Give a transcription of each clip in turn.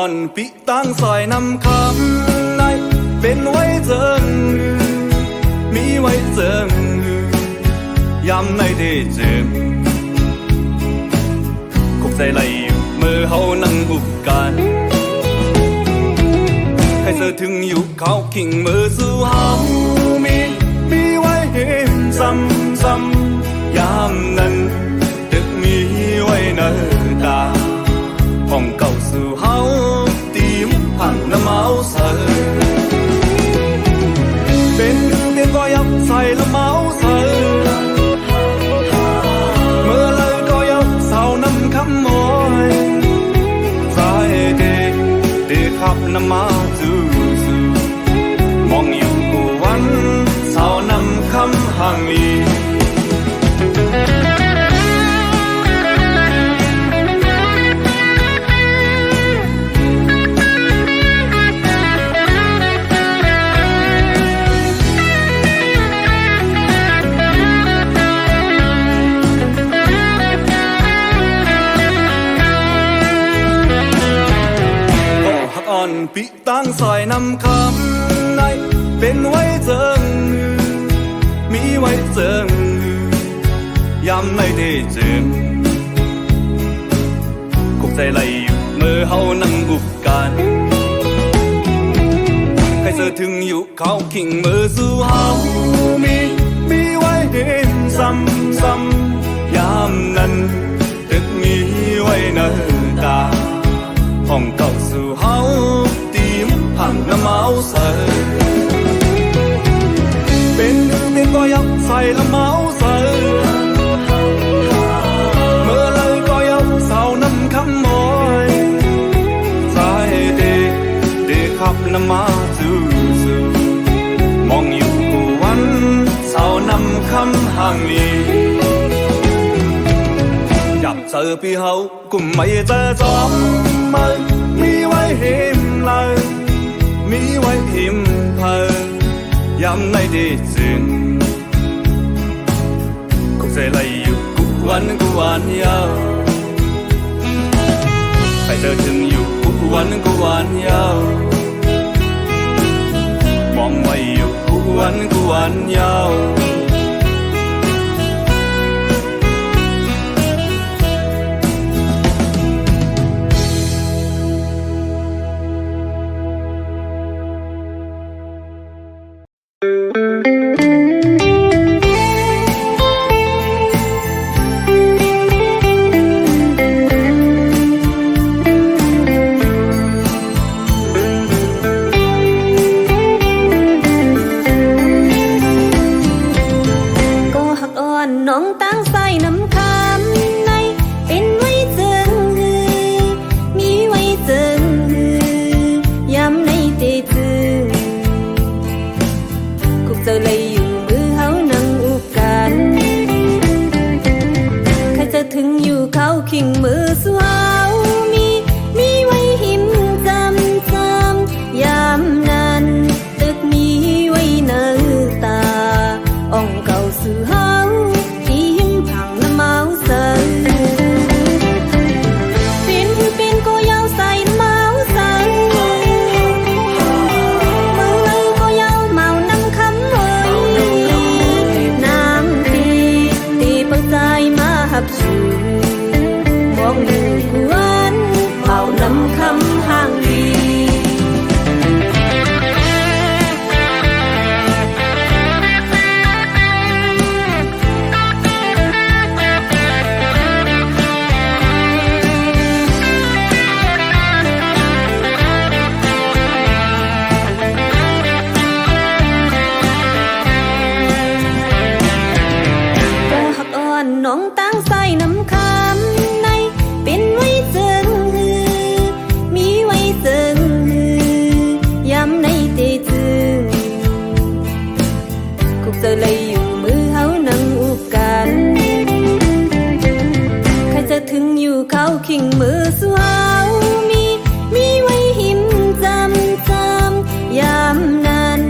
อนปิตั้งซอยนำคำในเป็นไว้เจิงมีไว้เจิงยำในที่เจิงคุกใจไหลอยู่เมื่อเฮานั่งอุบกันให้เธอถึงอยู่เขาขิงมือสู่เฮามีไว้เห็นซ้ำยามนั้นตึกมีไว้เนื้อตาห้องเก่าสู่เฮาตีมหันน้ำเมาเสยเป็นเตียงก็ยับใส่ละเมาเสยเมื่อเลยก็ยับเสาน้ำคำมอยสายเดขับน้ำมาจู่มองอยู่กูวันเสาน้ำคำห่างลีปิตั้งซอยนำคำในเป็นไว้เจิงมีไว้เจิงยำในได้เจิงคุกใจไหลอยู่เมื่อเฮานั่งอุบกันให้เธอถึงอยู่เขาขิงมือสู่เฮามีไว้เห็นซ้ำยามนั้นตึกมีไว้เนื้อตาห้องเก่าสู่เฮาตีมหันน้ำเมาเสยเป็นเตียงก็ยับใส่ละเมาเสยเมื่อเลยก็ยับเสาน้ำคำมอยสายเดขับน้ำมาจู่มองอยู่กูวันเสาน้ำคำห่างลีอยากเจอพี่เฮากุมไม่เจอจอมมีไว้หิมเลยมีไว้หิมเพอยำในดีจึงคุกใจไหลอยู่กูวันยาวไปเธอถึงอยู่กูวันยาวมองไว้อยู่กูวันยาวน้องตั้งใส่น้ำคำในเป็นไว้เจิงมีไว้เจิงยำในเจจือคุกเจอเลยอยู่มือเฮานั่งอุบกันใครจะถึงอยู่เขาขิงมือสู่เฮามีไว้หิมจำยำนั้นตึกมีไว้เนื้อตาอ่องเก่าสู่เฮาเป็นก็ยาวใส่เมาใส่เมาเลยก็ยาวเมาน้ำคำเอ้ยน้ำตีปักใจมาหับชูมองดูกวนเมาน้ำคำห่างลีน้องตั้งใส่น้ำคำในเป็นไว้เจิงมีไว้เจิงยำในเตจึงคุกเจอเลยอยู่มือเฮานั่งอุบกันใครจะถึงอยู่เขาขิงมือสู่เฮามีไว้หิมจำยำนั้น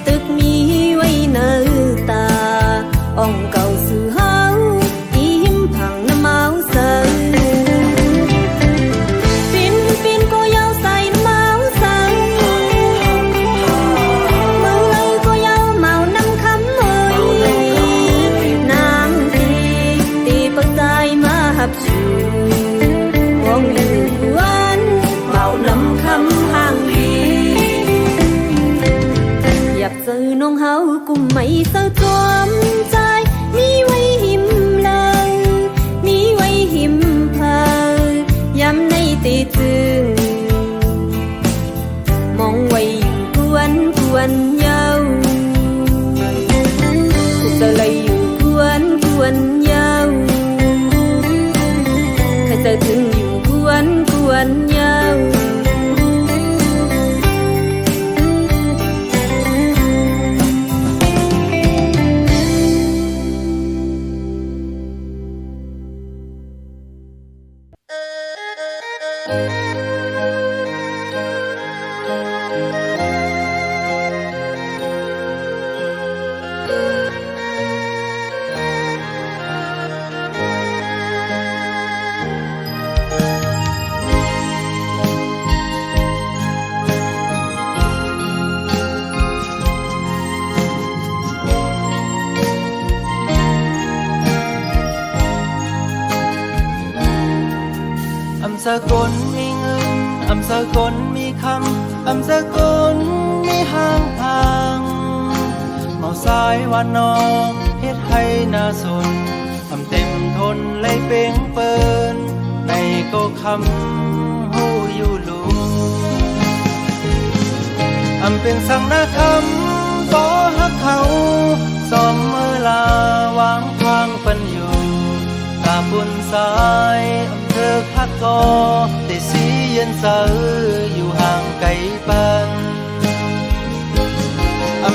ตึกมีไว้เนื้อตาอ่องเก่าสู่เฮาเมาเสยเป็นก็ยาวใส่ มองอยู่วันเบานำคำห่างดีอยากเจอน้องเฮากุมไม่เศร้าจอมใจมีไว้หิมเลยมีไว้หิมเพอยำในตีจึงมองไว้อยู่กวนเยาจะเลยอยู่กวนเยาใครจะถึงอยู่กวนเยาสกลมีเงินสกลมีคำสกลมีห้างทางเมาสายวันนองเฮ็ดให้น่าสนเต็มทนเลยเป่งเปินในก็คำหูอยู่ลูเป็นสังนาคำต่อฮักเขาสอมเมื่อลาวางทางปันอยู่ตาบุญสายเธอคักก็แต่สีเย็นเสืออยู่ห่างไกลปัน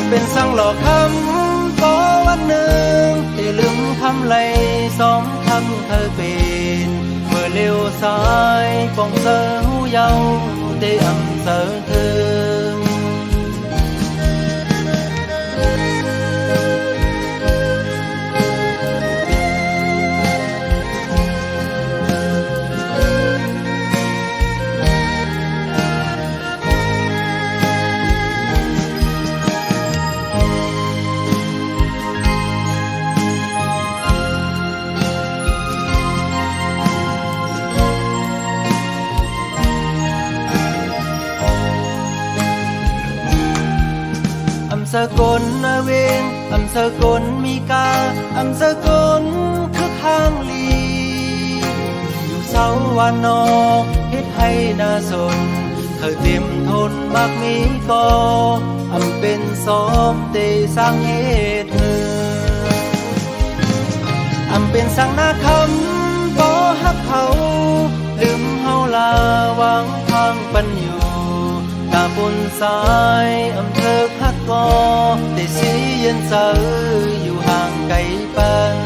เป็นสังหลอกคำก็วันหนึ่งแต่ลืมคำไหลซ้อมคำเธอเป็นเมื่อเลี้ยวซ้ายปองเสือหูเยาได้เสือเธอสกลนาเวงสกลมีกาสกลคือข้างลีอยู่เสาวันนอกเฮ็ดให้น่าสนเธอเต็มทนมากมีก็เป็นซ้อมเตสร้างเหตุเธอเป็นสังนาคำบ่ฮักเขาลืมเฮาลาวางทางปันอยู่ตาบนสายเธอพักก็แต่สีเย็นเสืออยู่ห่างไกลปัน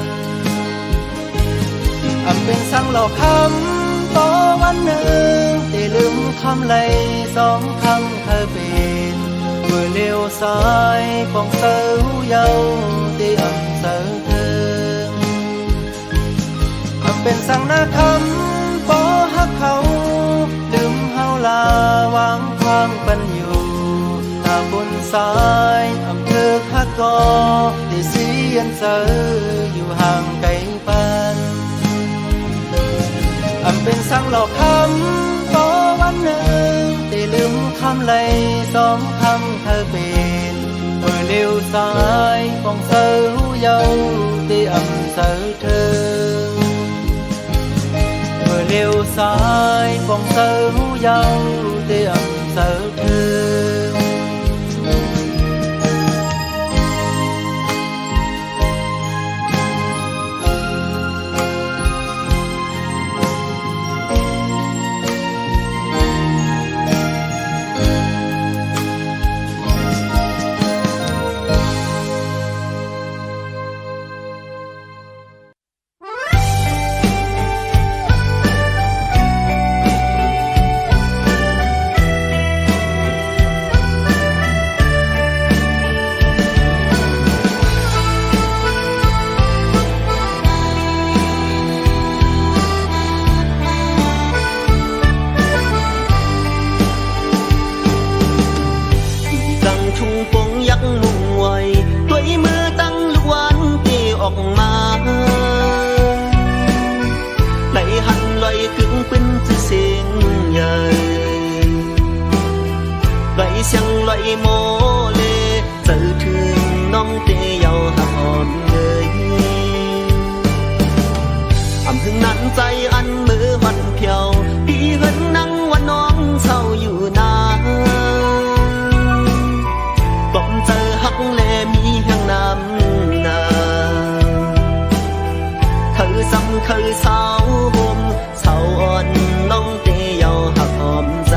เป็นสังหลอกคำต่อวันหนึ่งแต่ลืมคำไหลสองคำเธอเป็นเมื่อเลี้ยวซ้ายปองเสือหูเยาแต่เสือเธอเป็นสังนาคำบ่ฮักเขาลืมเฮาลาวางทางปันอยู่ตาบนสายเธอคักก็แต่สีเย็นเสืออยู่ห่างไกลปันเป็นสังหลอกคำต่อวันหนึ่งแต่ลืมคำไหลซ้อมคำเธอเป็นเมื่อเลี้ยวซ้ายปองเสือหูเยาแต่เสือเธอเลี้ยวซ้ายปองเสือหูเยาแต่เสือเธอ เ tiếng loại mô lê giờ thương nong tê giàu hòm người ẩm hương nắnใจอันมือวันเพียวพี่เหินนั่งวันน้องเศร้าอยู่นาบ่มเจอหักแลมีแห่งน้ำนาคือซ้ำคือเศร้าห่มเศร้าอ่อนน้องเตยเอาหักหอมใจ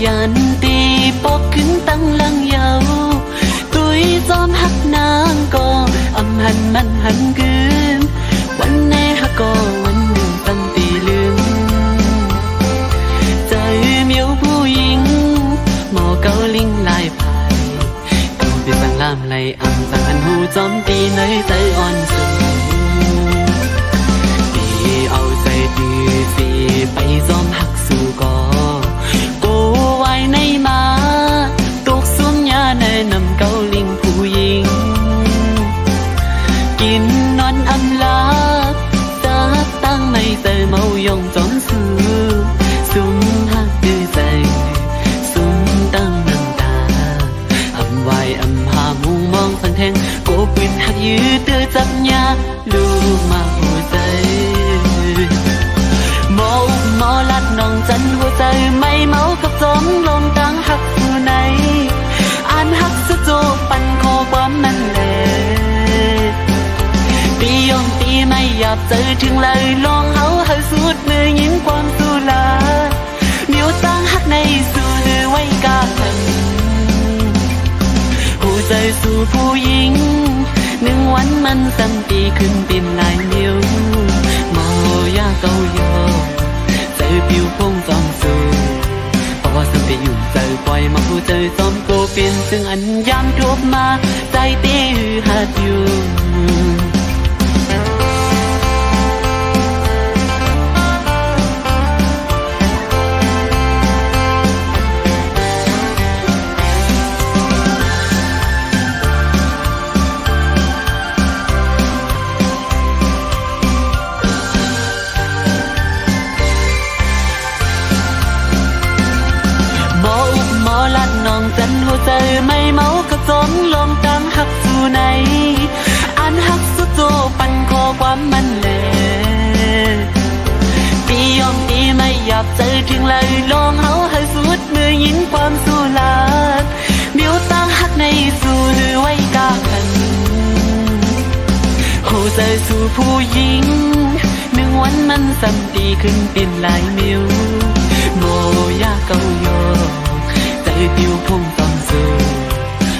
ยันตีปอกขึ้นตั้งลังเยาตุยจอมหักนางก็อำหันมันหันคืนวันไหนหักก็วันหนึ่งตั้งตีลืมใจเมียวผู้หญิงหมอเกาลิงลายพายก็ไปสั่งลามไหลอำสั่งหันหูจอมตีในใจอ่อนสูงตีเอาใจดีสีไปจอมหักสู่ก็กูไว้ในมาตกสุมยาในนำเกาลิงผู้หญิงกินนอนอำลาจับตั้งไม่เจอเมายองจอมสูสุมหักดื้อใจสุมตั้งน้ำตาอำไว้อำหามุงมองสังแทงโกปินหักยืดเตือจับยาลูกมาหัวใจหมออุกหมอลัดน้องจันหัวใจไม่เมากับจอมลมตั้งหักสู่ไหนอ่านหักสุดโจปันคอความมันเลยตียอมตีไม่หยาบเจอถึงเลยลองเฮาให้สุดมือยิ้มความสุลาเมียวตั้งหักในสู่หรือไว้กาหันหัวใจสู่ผู้หญิงหนึ่งวันมันสัมตีขึ้นเป็นลายเมียวมอยาเกาโยใจผิวพงจอมสูพอสัมตีอยู่ใจปล่อยมาผู้ใจจอมโกเป็นซึ่งอันยามทุบมาใจตีหือหัดอยู่น้องจันหัวใจไม่เมาก็จมลมตั้งหักสู่ไหนอันหักสุดโจปันคอความมันแหลตียอมตีไม่หยาบใจถึงเลยลองเฮาให้สุดมือยินความสู่ลาดเมียวตั้งหักในสู่หรือไว้กาขันหัวใจสู่ผู้หญิงหนึ่งวันมันสัมตีขึ้นเป็นลายเมียวโมยาเกาโยใจผิวพงจอมสู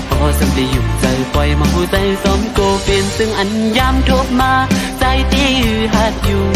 พอสัมตีอยู่ใจปล่อยมาหัวใจสมโกเป็นซึ่งอันยามทุบมาใจตีหือหัดอยู่ เ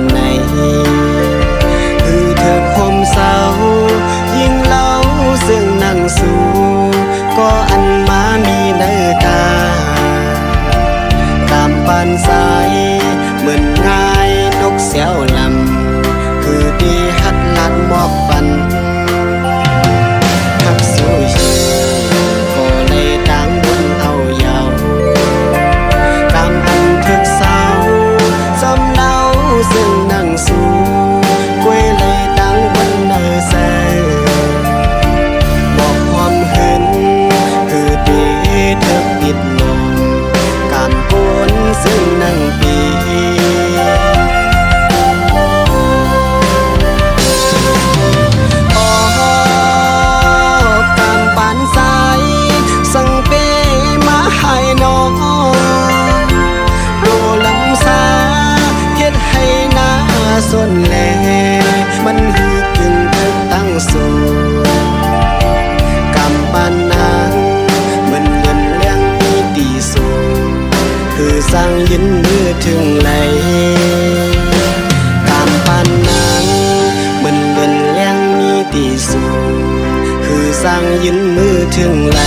ไหนคือเธอคมเศร้ายิ่งเล่าซึ่งนั่งสู่ก็อันมามีเนื้อตาตามปานสายเหมือนง่ายนกเสียวลำคือดีฮัดลัดมอบปันหักสู้ชีก็เลยตั้งบุญเอายาวตามอันทึกเศร้าสำเนาซึ่งนั่งสู่กวยเลยตั้งบุญเนอแสบอกความเห็นคือดีเธอปิดลมการปนซึ่งนั่งปีส่วนแลมันหือกึ่งถึงตั้งสูกำปันนางเหมือนเงินเลี้ยงมีตีสูคือสร้างยินมือถึงไหลกำปันนางเหมือนเงินเลี้ยงมีตีสูคือสร้างยินมือถึงไหล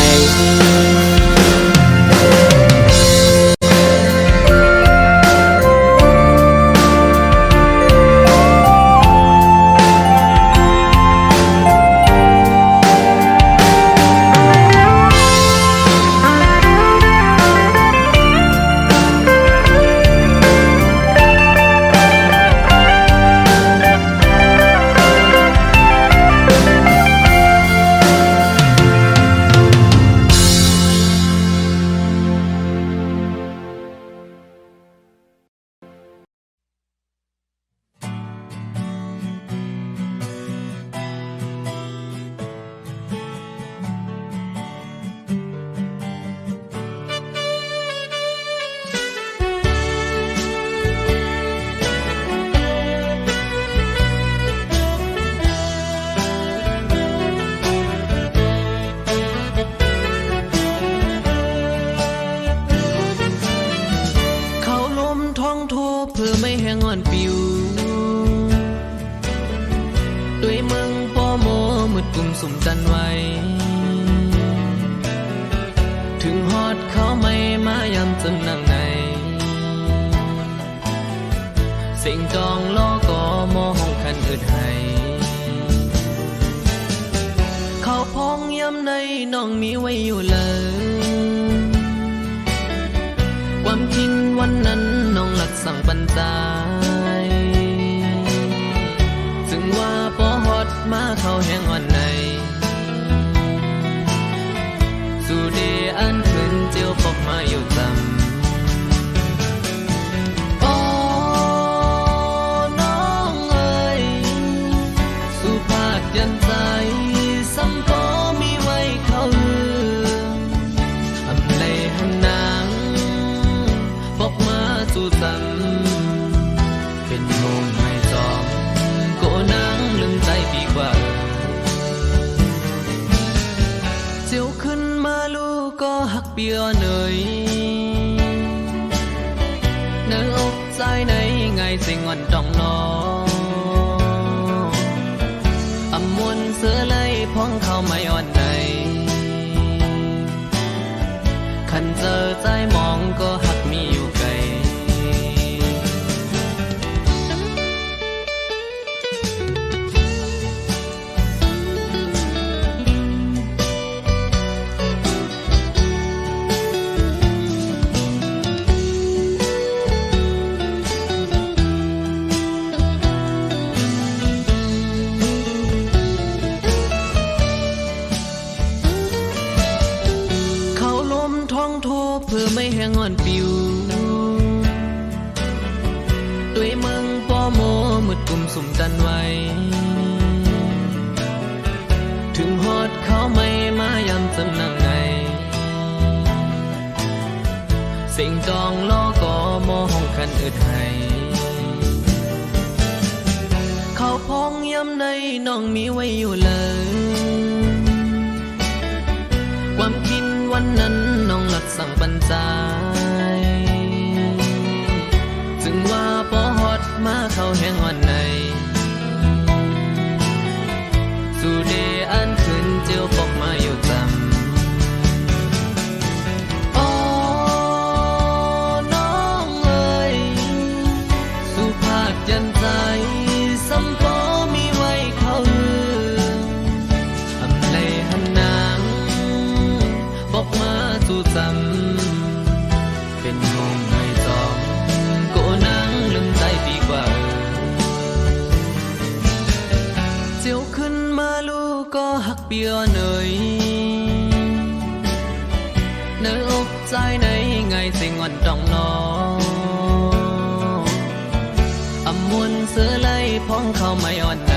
เพื่อไม่แห้งอ่อนปิวด้วยเมืองปอโมมืดกลุ่มสุ่มจันไว้ถึงฮอดเขาไม่มายำจำนังในเสียงจองล้อก็มอห้องคันอึดให้เขาพองย้ำในน้องมีไว้อยู่เลยความคิดวันนั้นน้องหลักสั่งปัญจายถึงว่าปอฮอดมาเขาแห้งอ่อนในสู่เดอันขึ้นเจียวปอกมาอยู่จำโอ้น้องเอ๋ยสู่ภาคยันใจซ้ำปอมีไว้เขาอำเลยหันนางปอกมาสู่จำเป็นโมงไม่จอมโกนางลืมใจปีกว่าเจียวขึ้นมาลูกก็หักเปียเนยเนื้ออกใจในไงสิ่งอ่อนดองนออำมวนเสือไล่พ้องเขาไม่อ่อนในคันเจอใจมองก็หักมีอยู่ไกลเพื่อไม่แห้งอ่อนปิวด้วยเมืองปอโมมืดกลุ่มสุ่มจันไว้ถึงฮอดเขาไม่มายำจำนังไงเสียงจองล้อก็มอห้องคันอึดให้เขาพองย้ำในน้องมีไว้อยู่เลยความคิดวันนั้นน้องหลักสั่งปัญจายจึงว่าปอฮอด มาเข้าแห่งวันไหนสู่เดอันขึ้นเจียวปอกมาอยู่จำโอ้น้องเอ๋ยสุภาพยันใจสัมปอมีไว้เขาอำเลหันนางบอกมาสู่จำเป็นหนุ่มไม่จอมโกนังลืมใจดีกว่าเจียวขึ้นมาลูกก็หักเปียเนยเนื้ออกใจในไงสิ่งวันต้องนออำมวนเสือไล่พ้องเข้าไม่อ่อนไหน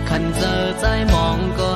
คันเจอใจมองก็